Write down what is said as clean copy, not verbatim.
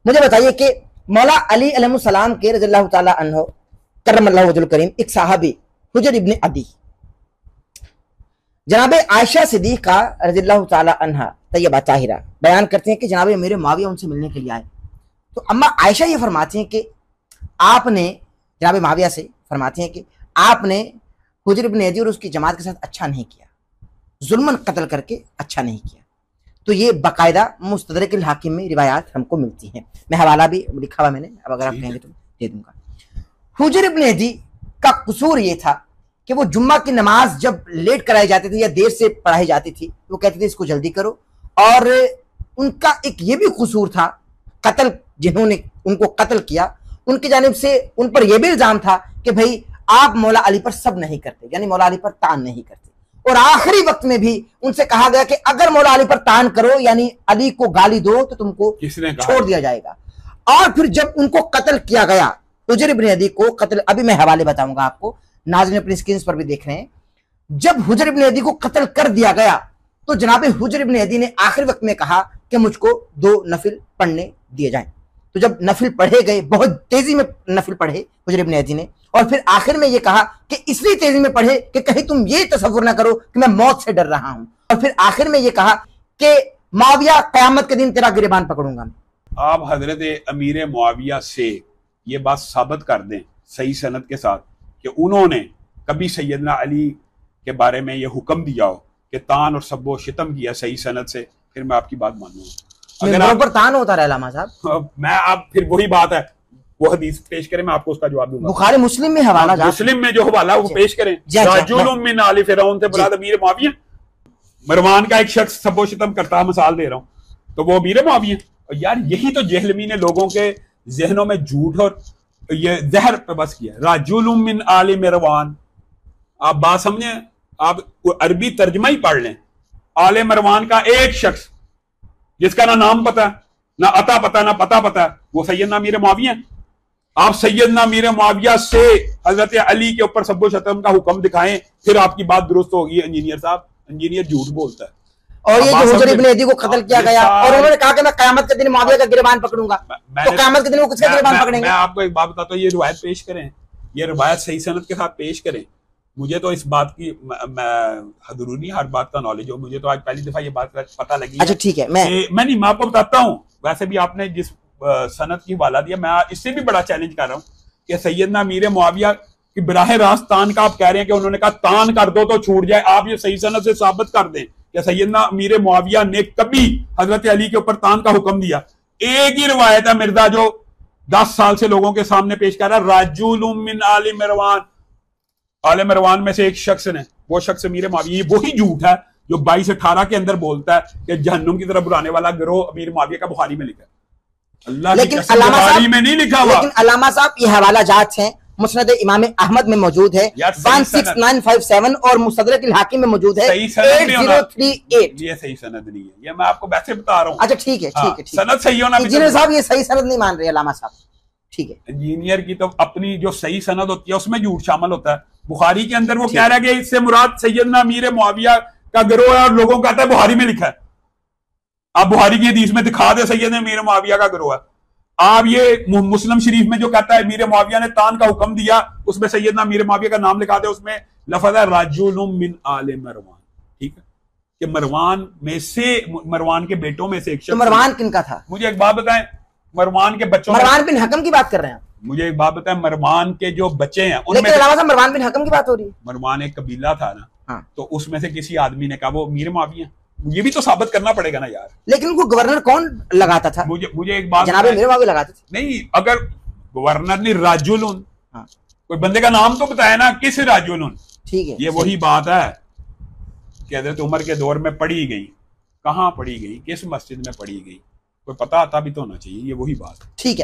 मुझे बताइए कि मौला अली अलैहिस्सलाम के रज़ियल्लाहु ताला अन्हु करमल्लाहु वजहुल करीम एक सहाबी हुजर इब्न अदी जनाब आयशा सिद्दीक़ा रज़ियल्लाहु ताला अन्हा तय्यबा ताहिरा बयान करते हैं कि जनाब मेरे मुआविया उनसे मिलने के लिए आए। तो अम्मा आयशा ये फरमाती हैं कि आपने जनाब मुआविया से फरमाती हैं कि आपने हुजर इब्न अदी और उसकी जमात के साथ अच्छा नहीं किया, जुल्मन कत्ल करके अच्छा नहीं किया। तो ये बाकायदा मुस्तदरक अल हाकिम में रिवायात हमको मिलती हैं। मैं हवाला भी लिखा हुआ मैंने, अब अगर आप कहेंगे तो दे दूंगा। हुजर इब्न अदी का कसूर ये था कि वो जुम्मा की नमाज जब लेट कराई जाती थी या देर से पढ़ाई जाती थी, वो कहते थे इसको जल्दी करो। और उनका एक ये भी कसूर था, कत्ल जिन्होंने उनको कत्ल किया उनकी जानिब से उन पर यह भी इल्जाम था कि भाई आप मौला अली पर सब नहीं करते, यानी मौला अली पर तान नहीं करते। और आखिरी वक्त में भी उनसे कहा गया कि अगर मौला अली पर तान करो यानी अली को गाली दो तो तुमको छोड़ दिया जाएगा। और फिर जब उनको कत्ल किया गया, हुजर इब्न अदी को कत्ल, अभी मैं हवाले बताऊंगा आपको, नाज़रीन अपनी स्क्रीन पर भी देख रहे हैं। जब हुजर इब्न अदी को कत्ल कर दिया गया तो जनाब हुजर इब्न अदी ने आखिरी वक्त में कहा कि मुझको 2 नफिल पढ़ने दिए जाएं। तो जब नफिल पढ़े गए, बहुत तेजी में नफिल पढ़े हुजर इब्न अदी ने, और फिर आखिर में ये कहा कि इसलिए तेजी में पढ़े कि कहीं तुम ये तसव्वुर ना करो कि मैं मौत से डर रहा हूं। और फिर आखिर में ये कहा कि मुआविया क़यामत के दिन तेरा गिरबान पकड़ूंगा। आप हजरत अमीर मुआविया से ये बात साबित कर दें सही सनद के साथ कि उन्होंने कभी सैयदना अली के बारे में ये हुक्म दिया हो कि तान और सब्बो शितम किया सही सनद से, फिर मैं आपकी बात मानूंगा। अगर आप पर तान होता रहा लामा साहब, मैं आप फिर वही बात है, वो हदीस पेश करें, मैं आपको उसका जवाब दूंगा। बुखारी मुस्लिम में हवाला, मुस्लिम में जो हवाला वो पेश करें। राजुलुम मिन आले फिरौन से मुराद अमीर मुआविया, मरवान का एक शख्स सब्बो शितम करता है, मिसाल दे रहा हूँ, तो वो अमीर मुआविया। और यार यही तो जहलमी ने लोगों के जहनों में झूठ और ये जहर पे बस किया। राजुलुम मिन आले मरवान, आप बात समझे, आप अरबी तर्जमा ही पढ़ लें। आले मरवान का एक शख्स जिसका ना नाम पता ना अता पता ना पता पता, वो सैयदना अमीर मुआविया। आप सैयदना अमीर मुआविया से हजरत अली के ऊपर सब्बो शतम का हुक्म दिखाएं, फिर आपकी बात दुरुस्त होगी। इंजीनियर साहब, इंजीनियर झूठ बोलता है। और ये जो हुजर इब्न अदी को कत्ल किया गया और उन्होंने कहा कि मैं क़यामत के दिन मुआविया का गिरबान पकड़ूंगा, तो क़यामत के दिन वो किसका गिरबान पकड़ेंगे? मैं आपको एक बात बताता हूँ, ये रिवायत पेश करें, ये रिवायत सही सनद के साथ पेश करें। मुझे तो इस बात की जरूरी हर बात का नॉलेज हो, मुझे तो आज पहली दफा ये बात पता लगी। अच्छा ठीक है, मैं आपको बताता हूँ। वैसे भी आपने जिस सनद की हवाला दिया, मैं इससे भी बड़ा चैलेंज कर रहा हूँ कि सैयदना अमीर मुआविया की बराह रास्त तान का आप कह रहे हैं कि उन्होंने कहा तान कर दो तो छूट जाए। आप ये सही सनद से साबित कर दें कि सैयदना अमीर मुआविया ने कभी हजरत अली के ऊपर तान का हुक्म दिया। एक ही रिवायत है मिर्जा जो 10 साल से लोगों के सामने पेश कर रहा है, राजुलुम मिन आले मरवान, आले मरवान में से एक शख्स ने, वो शख्स अमीर मुआविया। वही झूठ है जो 22-18 के अंदर बोलता है कि जहन्नुम की तरफ बुलाने वाला गिरोह अमीर मुआविया का बुखारी में लिखा है। अल्लाह की कसम बुखारी में नहीं लिखा हुआ। लेकिन अल्लामा साहब ये हवाला जात है, मुस्नद इमाम अहमद में मौजूद है 16957 और मुस्तदरक अल हाकिम में मौजूद है 8038। ये सही सनद नहीं है, ये मैं आपको वैसे बता रहा हूँ। अच्छा ठीक है, ठीक है, सनद सही होना। इंजीनियर साहब ये सही सनद नहीं मान रहे अल्लामा साहब, ठीक है। इंजीनियर की तो अपनी जो सही सनद होती है उसमें झूठ शामिल होता है। बुखारी के अंदर वो कह रहा है कि इससे मुराद सैयदना अमीर मुआविया का गिरोह है और लोगों को कहता है बुखारी में लिखा है। आप बुखारी की हदीस में दिखा दे सैयदना अमीर मुआविया का गिरोह है। आप ये मुस्लिम शरीफ में जो कहता है अमीर मुआविया ने तान का हुक्म दिया, उसमें सैयदना अमीर मुआविया का नाम लिखा दे, उसमें लफ्ज़ है राजुलुम मिन आले मरवान, ठीक है, कि मरवान में से, मरवान के बेटों में से एक शख्स। तो मरवान किनका था? मुझे एक बात बताएं, मरवान के बच्चों, मरवान बिन हकम की बात कर रहे हैं? मुझे एक बात बताएं, मरवान के जो बच्चे हैं उनमें से मरवान बिन हकम की बात हो रही है। मरवान एक कबीला था ना, हाँ। तो उसमें से किसी आदमी ने कहा वो अमीर मुआविया, ये भी तो साबित करना पड़ेगा ना यार। लेकिन उनको गवर्नर कौन लगाता था? मुझे एक बात, जनाब मेरे मुआविया लगाते थे। नहीं, अगर गवर्नर ने राजुलुन, हाँ। कोई बंदे का नाम तो बताया ना, किस राजुलुन, ठीक है। ये वही बात है कि हज़रत उमर के दौर में पढ़ी गई, कहाँ पढ़ी गई, किस मस्जिद में पढ़ी गई, कोई पता आता भी तो होना चाहिए। ये वही बात, ठीक है।